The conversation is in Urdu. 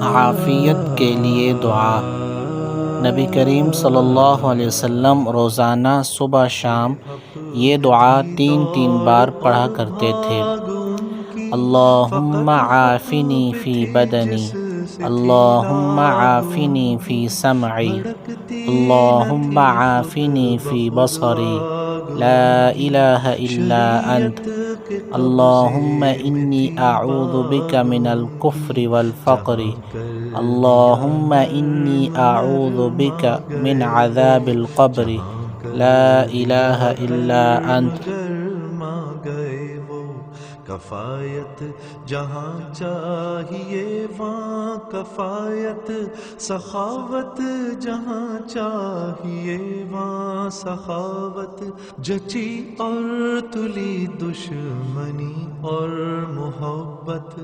عافیت کے لیے دعا۔ نبی کریم صلی اللہ علیہ وسلم روزانہ صبح شام یہ دعا 3 بار پڑھا کرتے تھے۔ اللہم عافنی فی بدنی، اللہم عافنی فی سمعی، اللہم عافنی فی بصری، لا الہ الا انت، اللہم انی اعوذ بک من الکفر والفقر، اللہم انی اعوذ بک من عذاب القبر، لا الہ الا انت۔ کفایت جہاں چاہیے وہاں کفایت، سخاوت جہاں چاہیے وہاں سخاوت، جچی اور تلی دشمنی اور محبت